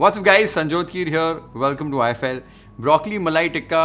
What's up guys, Sanjot Keer here. Welcome to IFL. Broccoli malai tikka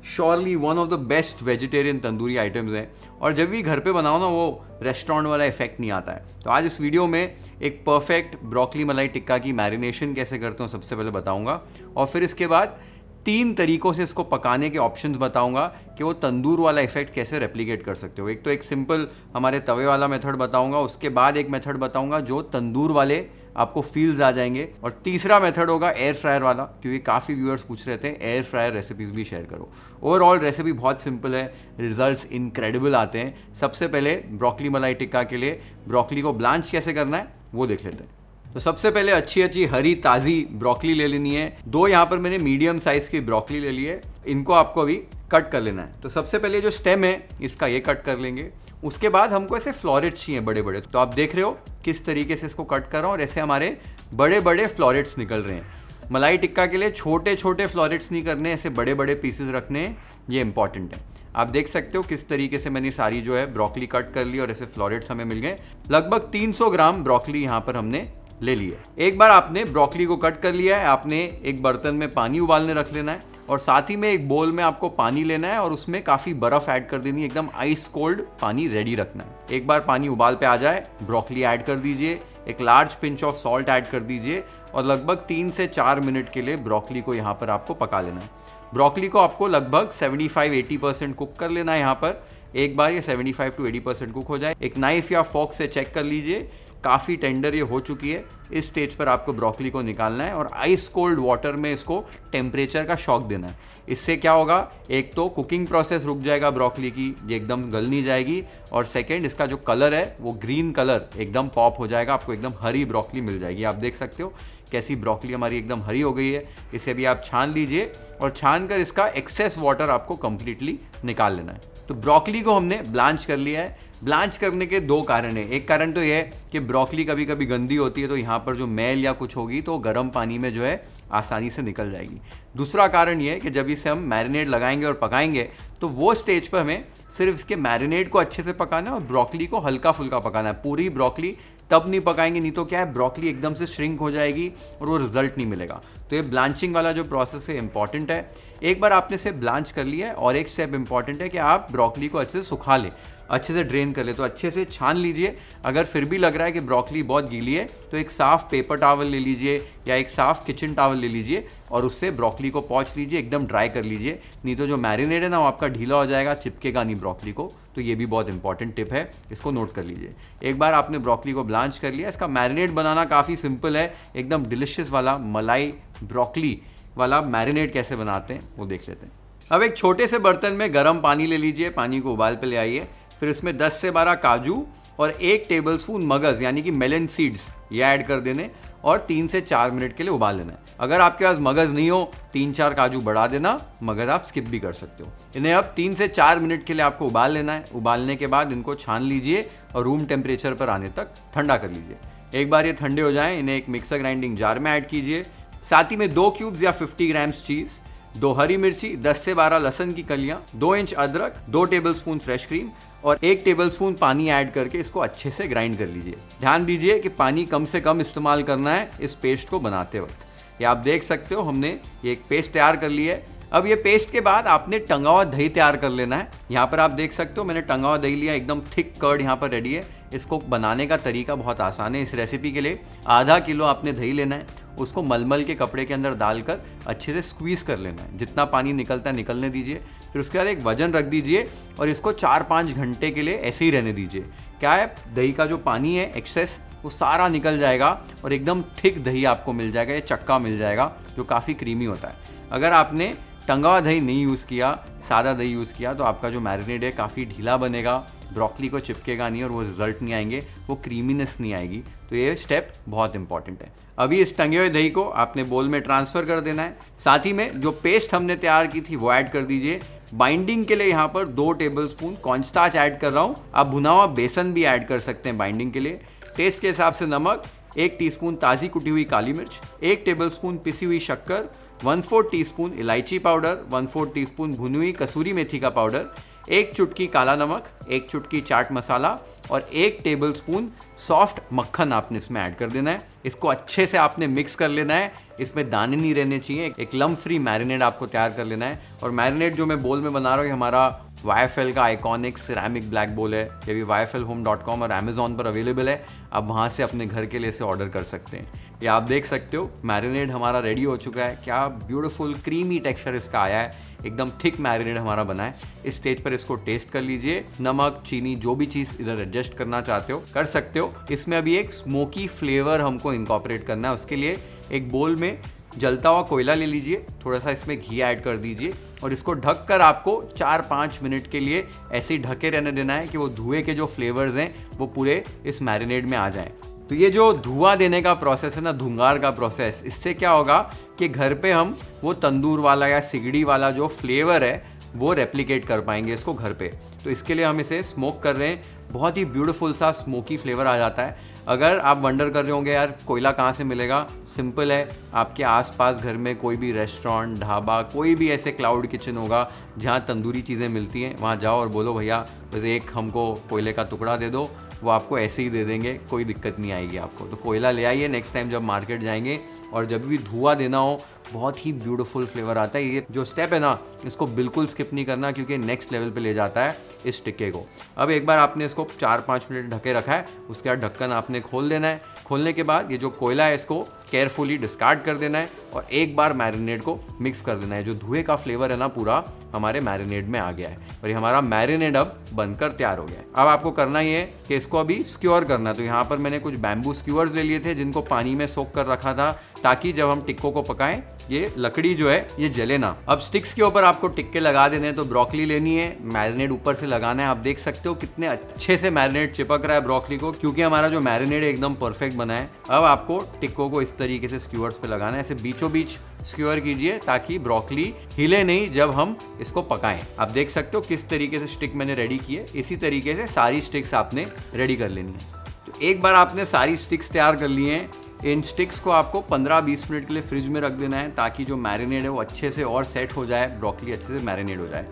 surely one of the best vegetarian tandoori items हैं और जब भी घर पे बनाओ ना वो रेस्टोरेंट वाला इफेक्ट नहीं आता है। तो आज इस वीडियो में एक परफेक्ट ब्रोकली मलाई टिक्का की मैरिनेशन कैसे करते हो सबसे पहले बताऊंगा और फिर इसके बाद 3 तरीकों से इसको पकाने के ऑप्शंस बताऊंगा कि वो तंदूर वाला इफेक्ट कैसे रेप्लिकेट कर सकते हो। एक तो एक सिंपल हमारे तवे वाला मेथड बताऊंगा, उसके बाद एक मेथड बताऊंगा जो तंदूर वाले आपको फील्स आ जाएंगे और तीसरा मेथड होगा एयर फ्रायर वाला, क्योंकि काफ़ी व्यूअर्स पूछ रहे थे एयर फ्रायर रेसिपीज़ भी शेयर करो। ओवरऑल रेसिपी बहुत सिंपल है, रिजल्ट्स इनक्रेडिबल आते हैं। सबसे पहले ब्रोकली मलाई टिक्का के लिए ब्रोकली को ब्लांच कैसे करना है वो देख लेते हैं। तो सबसे पहले अच्छी हरी ताज़ी ब्रोकली ले लेनी है। 2 यहाँ पर मैंने मीडियम साइज़ की ब्रोकली ले ली है, इनको आपको अभी कट कर लेना है। तो सबसे पहले जो स्टेम है इसका ये कट कर लेंगे। उसके बाद हमको ऐसे फ्लोरेट्स चाहिए बड़े बड़े, तो आप देख रहे हो किस तरीके से इसको कट कर रहा हूँ और ऐसे हमारे बड़े बड़े फ्लोरेट्स निकल रहे हैं। मलाई टिक्का के लिए छोटे छोटे फ्लोरेट्स नहीं करने, ऐसे बड़े बड़े पीसेस रखने हैं, ये इंपॉर्टेंट है। आप देख सकते हो किस तरीके से मैंने सारी जो है ब्रोकली कट कर ली और ऐसे फ्लोरेट्स हमें मिल गए। लगभग 300 ग्राम ब्रोकली यहाँ पर हमने ले लिए। एक बार आपने ब्रोकली को कट कर लिया है, आपने एक बर्तन में पानी उबालने रख लेना है और साथ ही में एक बोल में आपको पानी लेना है और उसमें काफ़ी बर्फ़ ऐड कर देनी है, एकदम आइस कोल्ड पानी रेडी रखना है। एक बार पानी उबाल पे आ जाए, ब्रोकली ऐड कर दीजिए, एक large pinch of salt add कर दीजिए और लगभग 3 से 4 मिनट के लिए ब्रोकली को यहाँ पर आपको पका लेना है। ब्रोकली को आपको लगभग 75-80% कुक कर लेना है। यहाँ पर एक बार ये 75 to 80% कुक हो जाए, एक नाइफ या फॉर्क से चेक कर लीजिए, काफ़ी टेंडर ये हो चुकी है। इस स्टेज पर आपको ब्रोकली को निकालना है और आइस कोल्ड वाटर में इसको टेम्परेचर का शॉक देना है। इससे क्या होगा, एक तो कुकिंग प्रोसेस रुक जाएगा ब्रोकली की, ये एकदम गल नहीं जाएगी, और सेकंड इसका जो कलर है वो ग्रीन कलर एकदम पॉप हो जाएगा, आपको एकदम हरी ब्रोकली मिल जाएगी। आप देख सकते हो कैसी ब्रोकली हमारी एकदम हरी हो गई है। इसे भी आप छान लीजिए और छान कर इसका एक्सेस वाटर आपको कंप्लीटली निकाल लेना है। तो ब्रोकली को हमने ब्लांच कर लिया है। ब्लांच करने के 2 कारण हैं। एक कारण तो यह है कि ब्रोकली कभी कभी गंदी होती है, तो यहाँ पर जो मैल या कुछ होगी तो गर्म पानी में जो है आसानी से निकल जाएगी। दूसरा कारण ये है कि जब इसे हम मैरिनेड लगाएंगे और पकाएंगे तो वो स्टेज पर हमें सिर्फ इसके मैरिनेड को अच्छे से पकाना है और ब्रोकली को हल्का फुल्का पकाना है। पूरी ब्रोकली तब नहीं पकाएंगे, नहीं तो क्या है ब्रोकली एकदम से श्रिंक हो जाएगी और वो रिजल्ट नहीं मिलेगा। तो ये ब्लांचिंग वाला जो प्रोसेस है इंपॉर्टेंट है। एक बार आपने इसे ब्लांच कर लिया है और एक स्टेप इंपॉर्टेंट है कि आप ब्रोकली को अच्छे से सुखा लें, अच्छे से ड्रेन कर ले, तो अच्छे से छान लीजिए। अगर फिर भी लग रहा है कि ब्रोकली बहुत गीली है तो एक साफ़ पेपर टॉवल ले लीजिए या एक साफ़ किचन टॉवल ले लीजिए और उससे ब्रोकली को पोंछ लीजिए, एकदम ड्राई कर लीजिए, नहीं तो जो मैरिनेड है ना वो आपका ढीला हो जाएगा, चिपकेगा नहीं ब्रोकली को। तो ये भी बहुत इंपॉर्टेंट टिप है, इसको नोट कर लीजिए। एक बार आपने ब्रोकली को ब्लांच कर लिया, इसका मैरिनेड बनाना काफ़ी सिंपल है, एकदम डिलिशियस वाला मलाई ब्रोकली वाला मैरिनेड कैसे बनाते हैं वो देख लेते हैं। अब एक छोटे से बर्तन में गर्म पानी ले लीजिए, पानी को उबाल पे ले आइए, फिर उसमें 10 से 12 काजू और 1 टेबलस्पून मगज़ यानी कि मेलन सीड्स ये ऐड कर देने और 3 से 4 मिनट के लिए उबाल लेना है। अगर आपके पास मगज़ नहीं हो 3-4 काजू बढ़ा देना, मगज़ आप स्किप भी कर सकते हो। इन्हें अब 3 से 4 मिनट के लिए आपको उबाल लेना है। उबालने के बाद इनको छान लीजिए और रूम टेम्परेचर पर आने तक ठंडा कर लीजिए। एक बार ये ठंडे हो जाएं, इन्हें एक मिक्सर ग्राइंडिंग जार में ऐड कीजिए। साथ ही में 2 क्यूब्स या 50 ग्राम्स चीज़, 2 हरी मिर्ची, 10 से 12 लहसुन की कलियां, 2 इंच अदरक, 2 टेबलस्पून फ्रेश क्रीम और 1 टेबलस्पून पानी ऐड करके इसको अच्छे से ग्राइंड कर लीजिए। ध्यान दीजिए कि पानी कम से कम इस्तेमाल करना है इस पेस्ट को बनाते वक्त। ये आप देख सकते हो हमने ये एक पेस्ट तैयार कर ली है। अब ये पेस्ट के बाद आपने टंगा हुआ दही तैयार कर लेना है। यहाँ पर आप देख सकते हो मैंने टंगा हुआ दही लिया, एकदम थिक कर्ड यहाँ पर रेडी है। इसको बनाने का तरीका बहुत आसान है। इस रेसिपी के लिए आधा किलो आपने दही लेना है, उसको मलमल के कपड़े के अंदर डालकर अच्छे से स्क्वीज़ कर लेना है, जितना पानी निकलता है निकलने दीजिए। फिर उसके बाद एक वजन रख दीजिए और इसको 4-5 घंटे के लिए ऐसे ही रहने दीजिए। क्या है, दही का जो पानी है एक्सेस वो सारा निकल जाएगा और एकदम थिक दही आपको मिल जाएगा, ये चक्का मिल जाएगा जो काफ़ी क्रीमी होता है। अगर आपने टंगा हुआ दही नहीं यूज़ किया, सादा दही यूज़ किया, तो आपका जो मैरिनेड है काफ़ी ढीला बनेगा, ब्रोकली को चिपकेगा नहीं और वो रिजल्ट नहीं आएंगे, वो क्रीमीनेस नहीं आएगी। तो ये स्टेप बहुत इंपॉर्टेंट है। अभी इस टंगे हुए दही को आपने बोल में ट्रांसफ़र कर देना है। साथ ही में जो पेस्ट हमने तैयार की थी वो ऐड कर दीजिए। बाइंडिंग के लिए यहाँ पर 2 टेबलस्पून कॉर्नस्टार्च ऐड कर रहा हूँ, आप भुना हुआ बेसन भी ऐड कर सकते हैं बाइंडिंग के लिए। टेस्ट के हिसाब से नमक, 1 टीस्पून ताज़ी कुटी हुई काली मिर्च, 1 टेबलस्पून पिसी हुई शक्कर, 1/4 टीस्पून इलायची पाउडर, 1/4 टीस्पून भुनी हुई कसूरी मेथी का पाउडर, 1 चुटकी काला नमक, 1 चुटकी चाट मसाला और 1 टेबलस्पून सॉफ्ट मक्खन आपने इसमें ऐड कर देना है। इसको अच्छे से आपने मिक्स कर लेना है, इसमें दाने नहीं रहने चाहिए। एक लम्प फ्री मैरिनेड आपको तैयार कर लेना है। और मैरिनेड जो मैं बोल में बना रहा हूँ, हमारा YFL का आइकॉनिक सिरेमिक ब्लैक बोल है। ये भी yflhome.com और अमेजोन पर अवेलेबल है। आप वहाँ से अपने घर के लिए इसे ऑर्डर कर सकते हैं। ये आप देख सकते हो मैरिनेड हमारा रेडी हो चुका है। क्या ब्यूटीफुल क्रीमी टेक्सचर इसका आया है, एकदम थिक मैरिनेड हमारा बना है। इस स्टेज पर इसको टेस्ट कर लीजिए। नमक, चीनी, जो भी चीज़ इधर एडजस्ट करना चाहते हो कर सकते हो। इसमें अभी एक स्मोकी फ्लेवर हमको इनकॉर्पोरेट करना है। उसके लिए एक बोल में जलता हुआ कोयला ले लीजिए, थोड़ा सा इसमें घी ऐड कर दीजिए और इसको ढककर आपको 4-5 मिनट के लिए ऐसे ही ढके रहने देना है कि वो धुएं के जो फ्लेवर्स हैं वो पूरे इस मैरिनेड में आ जाएं। तो ये जो धुआं देने का प्रोसेस है ना, धुंगार का प्रोसेस, इससे क्या होगा कि घर पे हम वो तंदूर वाला या सिगड़ी वाला जो फ्लेवर है वो रेप्लिकेट कर पाएंगे इसको घर पे। तो इसके लिए हम इसे स्मोक कर रहे हैं। बहुत ही ब्यूटीफुल सा स्मोकी फ्लेवर आ जाता है। अगर आप वंडर कर रहे होंगे यार कोयला कहाँ से मिलेगा, सिंपल है, आपके आसपास घर में कोई भी रेस्टोरेंट, ढाबा, कोई भी ऐसे क्लाउड किचन होगा जहाँ तंदूरी चीज़ें मिलती हैं, वहाँ जाओ और बोलो भैया बस एक हमको कोयले का टुकड़ा दे दो, वो आपको ऐसे ही दे देंगे, कोई दिक्कत नहीं आएगी आपको। तो कोयला ले आइए नेक्स्ट टाइम जब मार्केट जाएंगे, और जब भी धुआं देना हो बहुत ही ब्यूटीफुल फ्लेवर आता है। ये जो स्टेप है ना, इसको बिल्कुल स्किप नहीं करना क्योंकि नेक्स्ट लेवल पे ले जाता है इस टिक्के को। अब एक बार आपने इसको 4-5 मिनट ढके रखा है, उसके बाद ढक्कन आपने खोल देना है। खोलने के बाद ये जो कोयला है इसको केयरफुली डिस्कार्ड कर देना है और एक बार मैरिनेड को मिक्स कर देना है। जो धुएं का फ्लेवर है ना पूरा हमारे मैरिनेड में आ गया है और ये हमारा मैरिनेड अब बनकर तैयार हो गया है। अब आपको करना ही है कि इसको अभी स्क्योर करना है। तो यहाँ पर मैंने कुछ बैम्बू स्क्यूअर्स ले लिए थे जिनको पानी में सोक कर रखा था ताकि जब हम टिक्कों को पकाएं ये लकड़ी जो है ये जले ना। अब स्टिक्स के ऊपर आपको टिक्के लगा देने हैं। तो ब्रोकली लेनी है, मैरिनेड ऊपर से लगाना है। आप देख सकते हो कितने अच्छे से मैरिनेड चिपक रहा है ब्रोकली को, क्योंकि हमारा जो मैरिनेड एकदम परफेक्ट बना है। अब आपको टिक्कों को इस तरीके से स्क्यूअर्स पे लगाना है, ऐसे बीचों बीच स्क्यूअर कीजिए ताकि ब्रोकली हिले नहीं जब हम इसको पकाएं। आप देख सकते हो किस तरीके से स्टिक मैंने रेडी की है। इसी तरीके से सारी स्टिक्स आपने रेडी कर लेनी है। तो एक बार आपने सारी स्टिक्स तैयार कर ली हैं, इन स्टिक्स को आपको 15-20 मिनट के लिए फ्रिज में रख देना है ताकि जो मैरिनेड है वो अच्छे से और सेट हो जाए, ब्रोकली अच्छे से मैरिनेड हो जाए।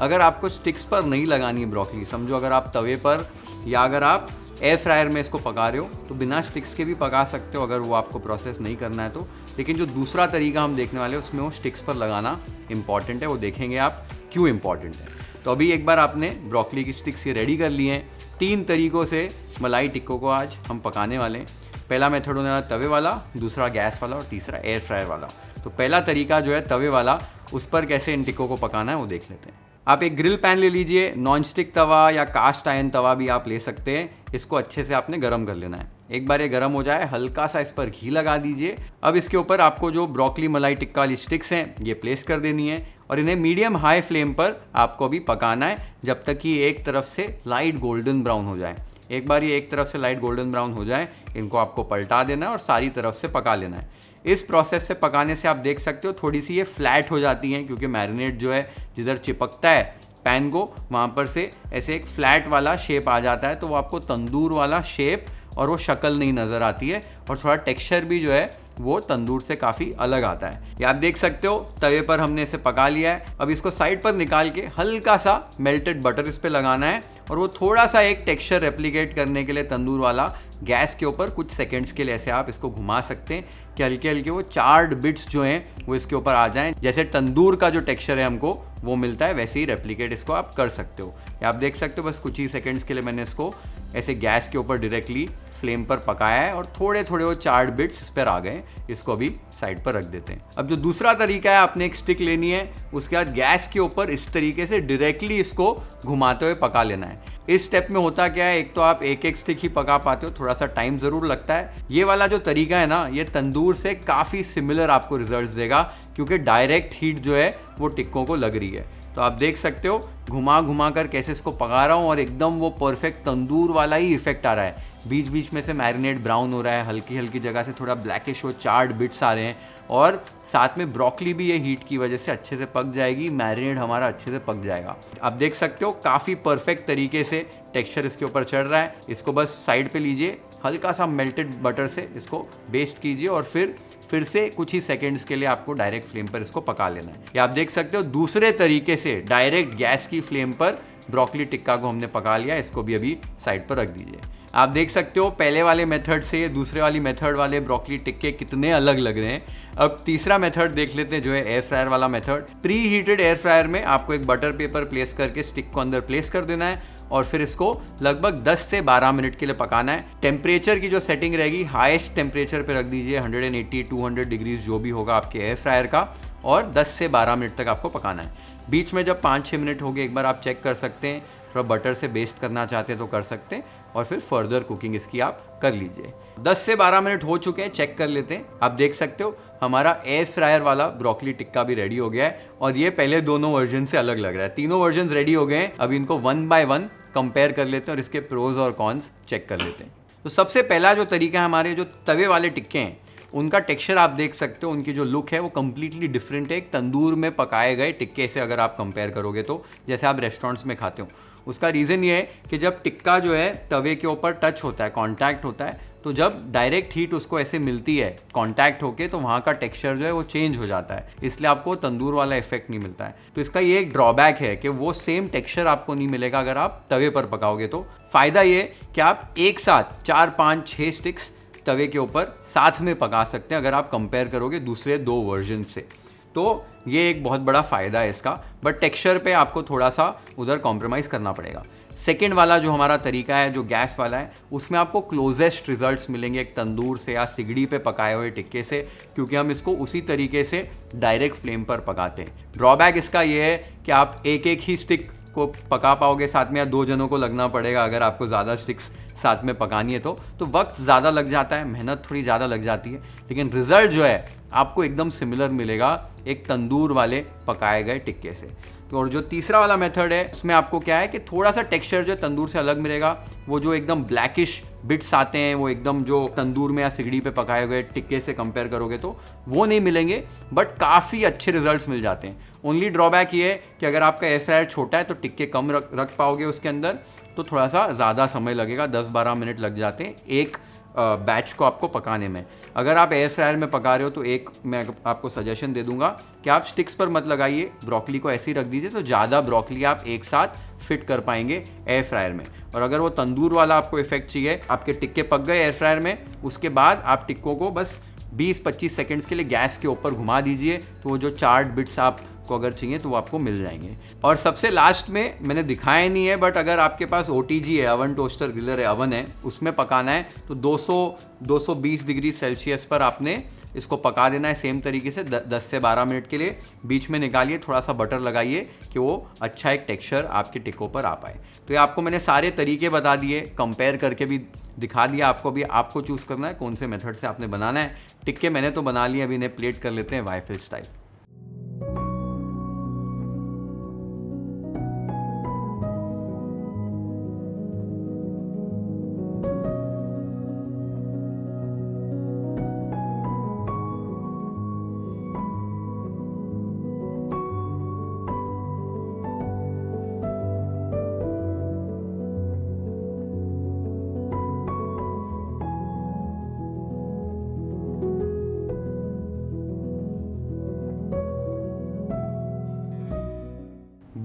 अगर आपको स्टिक्स पर नहीं लगानी है ब्रोकली, समझो अगर आप तवे पर या अगर आप एयर फ्रायर में इसको पका रहे हो तो बिना स्टिक्स के भी पका सकते हो अगर वो आपको प्रोसेस नहीं करना है तो। लेकिन जो दूसरा तरीका हम देखने वाले हैं उसमें वो स्टिक्स पर लगाना इंपॉर्टेंट है, वो देखेंगे आप क्यों इंपॉर्टेंट है। तो अभी एक बार आपने ब्रोकली की स्टिक्स ये रेडी कर ली हैं। 3 तरीक़ों से मलाई टिक्कों को आज हम पकाने वाले हैं। पहला मेथड होने वाला तवे वाला, दूसरा गैस वाला और तीसरा एयर फ्रायर वाला। तो पहला तरीका जो है तवे वाला, उस पर कैसे इन टिक्कों को पकाना है वो देख लेते हैं। आप एक ग्रिल पैन ले लीजिए, नॉन स्टिक तवा या कास्ट आयरन तवा भी आप ले सकते हैं। इसको अच्छे से आपने गर्म कर लेना है। एक बार ये गर्म हो जाए हल्का सा इस पर घी लगा दीजिए। अब इसके ऊपर आपको जो ब्रोकली मलाई टिक्का वाली स्टिक्स हैं ये प्लेस कर देनी है और इन्हें मीडियम हाई फ्लेम पर आपको अभी पकाना है जब तक कि एक तरफ से लाइट गोल्डन ब्राउन हो जाए। एक बार ये एक तरफ से लाइट गोल्डन ब्राउन हो जाए, इनको आपको पलटा देना है और सारी तरफ से पका लेना है। इस प्रोसेस से पकाने से आप देख सकते हो थोड़ी सी ये फ्लैट हो जाती हैं क्योंकि मैरिनेड जो है जिधर चिपकता है पैन को वहाँ पर से ऐसे एक फ्लैट वाला शेप आ जाता है, तो वो आपको तंदूर वाला शेप और वो शक्ल नहीं नज़र आती है और थोड़ा टेक्सचर भी जो है वो तंदूर से काफ़ी अलग आता है। ये आप देख सकते हो तवे पर हमने इसे पका लिया है। अब इसको साइड पर निकाल के हल्का सा मेल्टेड बटर इस पे लगाना है और वो थोड़ा सा एक टेक्सचर रेप्लिकेट करने के लिए तंदूर वाला गैस के ऊपर कुछ सेकंड्स के लिए ऐसे आप इसको घुमा सकते हैं कि हल्के हल्के वो चार्ड बिट्स जो हैं वो इसके ऊपर आ जाएं। जैसे तंदूर का जो टेक्सचर है हमको वो मिलता है वैसे ही रेप्लिकेट इसको आप कर सकते हो। आप देख सकते हो बस कुछ ही सेकंड्स के लिए मैंने इसको ऐसे गैस के ऊपर डायरेक्टली फ्लेम पर पकाया है और थोड़े थोड़े वो चार्ड बिट्स इस पर आ गए। इसको अभी साइड पर रख देते हैं। अब जो दूसरा तरीका है, आपने एक स्टिक लेनी है, उसके बाद गैस के ऊपर इस तरीके से डायरेक्टली इसको घुमाते हुए पका लेना है। इस स्टेप में होता क्या है, एक तो आप एक एक स्टिक ही पका पाते हो, थोड़ा सा टाइम ज़रूर लगता है। ये वाला जो तरीका है ना, ये तंदूर से काफ़ी सिमिलर आपको रिजल्ट्स देगा क्योंकि डायरेक्ट हीट जो है वो टिक्कों को लग रही है। तो आप देख सकते हो घुमा घुमा कर कैसे इसको पका रहा हूँ और एकदम वो परफेक्ट तंदूर वाला ही इफेक्ट आ रहा है। बीच बीच में से मैरिनेड ब्राउन हो रहा है, हल्की हल्की जगह से थोड़ा ब्लैकिश हो चार्ड बिट्स आ रहे हैं और साथ में ब्रोकली भी ये हीट की वजह से अच्छे से पक जाएगी, मैरिनेड हमारा अच्छे से पक जाएगा। आप देख सकते हो काफ़ी परफेक्ट तरीके से टेक्सचर इसके ऊपर चढ़ रहा है। इसको बस साइड पे लीजिए, हल्का सा मेल्टेड बटर से इसको बेस्ट कीजिए और फिर से कुछ ही सेकंड्स के लिए आपको डायरेक्ट फ्लेम पर इसको पका लेना है। या आप देख सकते हो दूसरे तरीके से डायरेक्ट गैस की फ्लेम पर ब्रोकली टिक्का को हमने पका लिया, इसको भी अभी साइड पर रख दीजिए। आप देख सकते हो पहले वाले मेथड से दूसरे वाली मेथड वाले ब्रोकली टिक्के कितने अलग लग रहे हैं। अब तीसरा मेथड देख लेते हैं जो है एयर फ्रायर वाला method. Pre heated air fryer में आपको एक बटर पेपर प्लेस करके स्टिक को अंदर प्लेस कर देना है और फिर इसको लगभग 10 से 12 मिनट के लिए पकाना है। टेम्परेचर की जो सेटिंग रहेगी हाईएस्ट टेम्परेचर पे रख दीजिए, 180 200 डिग्रीज जो भी होगा आपके एयर फ्रायर का, और 10 से 12 मिनट तक आपको पकाना है। बीच में जब 5-6 मिनट हो गए एक बार आप चेक कर सकते हैं, थोड़ा बटर से बेस्ट करना चाहते हैं तो कर सकते हैं, और फिर फर्दर कुकिंग इसकी आप कर लीजिए। 10 से 12 मिनट हो चुके हैं, चेक कर लेते हैं। आप देख सकते हो हमारा एयर फ्रायर वाला ब्रोकली टिक्का भी रेडी हो गया है, और ये पहले दोनों वर्जन से अलग लग रहा है। तीनों वर्जन रेडी हो गए हैं, अब इनको 1 बाय 1 कंपेयर कर लेते हैं और इसके प्रोज और कॉन्स चेक कर लेते हैं। तो सबसे पहला जो तरीका है, हमारे जो तवे वाले टिक्के हैं उनका टेक्सचर आप देख सकते हो, उनकी जो लुक है वो कम्प्लीटली डिफरेंट है एक तंदूर में पकाए गए टिक्के से अगर आप कंपेयर करोगे तो, जैसे आप रेस्टोरेंट्स में खाते हो। उसका रीज़न ये है कि जब टिक्का जो है तवे के ऊपर टच होता है, कांटेक्ट होता है, तो जब डायरेक्ट हीट उसको ऐसे मिलती है कांटेक्ट होके, तो वहाँ का टेक्सचर जो है वो चेंज हो जाता है, इसलिए आपको तंदूर वाला इफेक्ट नहीं मिलता है। तो इसका ये एक ड्रॉबैक है कि वो सेम टेक्सचर आपको नहीं मिलेगा अगर आप तवे पर पकाओगे। तो फ़ायदा ये कि आप एक साथ 4, 5, 6 स्टिक्स तवे के ऊपर साथ में पका सकते हैं अगर आप कंपेयर करोगे दूसरे 2 वर्जन से। तो ये एक बहुत बड़ा फ़ायदा है इसका, बट टेक्सचर पे आपको थोड़ा सा उधर कॉम्प्रोमाइज़ करना पड़ेगा। सेकेंड वाला जो हमारा तरीका है जो गैस वाला है, उसमें आपको क्लोजेस्ट रिजल्ट्स मिलेंगे एक तंदूर से या सिगड़ी पे पकाए हुए टिक्के से, क्योंकि हम इसको उसी तरीके से डायरेक्ट फ्लेम पर पकाते हैं। ड्रॉबैक इसका ये है कि आप एक एक ही स्टिक को पका पाओगे साथ में, या 2 जनों को लगना पड़ेगा अगर आपको ज़्यादा स्टिक्स साथ में पकानी है तो वक्त ज़्यादा लग जाता है, मेहनत थोड़ी ज़्यादा लग जाती है, लेकिन रिजल्ट जो है आपको एकदम सिमिलर मिलेगा एक तंदूर वाले पकाए गए टिक्के से। तो और जो तीसरा वाला मेथड है उसमें आपको क्या है कि थोड़ा सा टेक्सचर जो तंदूर से अलग मिलेगा। वो जो एकदम ब्लैकिश बिट्स आते हैं वो एकदम जो तंदूर में या सिगड़ी पे पकाए हुए टिक्के से कंपेयर करोगे तो वो नहीं मिलेंगे, बट काफ़ी अच्छे रिजल्ट्स मिल जाते हैं। ओनली ड्रॉबैक ये है कि अगर आपका एयर फ्रायर छोटा है तो टिक्के कम रख पाओगे उसके अंदर, तो थोड़ा सा ज़्यादा समय लगेगा, 10-12 मिनट लग जाते हैं एक बैच को आपको पकाने में। अगर आप एयर फ्रायर में पका रहे हो तो एक मैं आपको सजेशन दे दूंगा कि आप स्टिक्स पर मत लगाइए, ब्रोकली को ऐसे ही रख दीजिए, तो ज़्यादा ब्रोकली आप एक साथ फिट कर पाएंगे एयर फ्रायर में। और अगर वो तंदूर वाला आपको इफेक्ट चाहिए, आपके टिक्के पक गए एयर फ्रायर में, उसके बाद आप टिक्कों को बस 20-25 सेकेंड्स के लिए गैस के ऊपर घुमा दीजिए, तो वो जो चार्ड बिट्स आपको अगर चाहिए तो वो आपको मिल जाएंगे। और सबसे लास्ट में मैंने दिखाया नहीं है, बट अगर आपके पास OTG है, ओवन टोस्टर ग्रिलर है, ओवन है, उसमें पकाना है तो 200-220 डिग्री सेल्सियस पर आपने इसको पका देना है सेम तरीके से 10 से 12 मिनट के लिए। बीच में निकालिए, थोड़ा सा बटर लगाइए कि वो अच्छा एक टेक्सचर आपके टिक्कों पर आ पाए। तो ये आपको मैंने सारे तरीके बता दिए, कंपेयर करके भी दिखा दिया आपको भी, आपको चूज़ करना है कौन से मेथड से आपने बनाना है। टिक्के मैंने तो बना लिए, अभी इन्हें प्लेट कर लेते हैं वाइफल स्टाइल।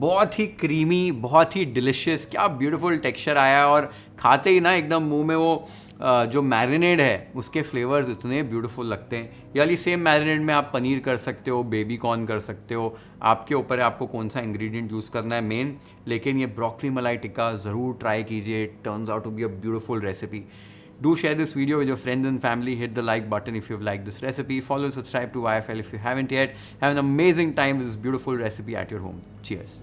बहुत ही क्रीमी, बहुत ही डिलिशियस, क्या ब्यूटीफुल टेक्सचर आया, और खाते ही ना एकदम मुंह में वो जो मैरिनेड है उसके फ्लेवर्स इतने ब्यूटीफुल लगते हैं। ये वाली सेम मैरिनेड में आप पनीर कर सकते हो, बेबी कॉर्न कर सकते हो, आपके ऊपर है आपको कौन सा इंग्रेडिएंट यूज़ करना है मेन। लेकिन ये ब्रोकली मलाई टिक्का ज़रूर ट्राई कीजिए, it turns out to be a beautiful recipe. Do share this video with your friends and family. Hit the like button if you've liked this recipe. Follow, subscribe to YFL if you haven't yet. Have an amazing time with this beautiful recipe at your home. Cheers.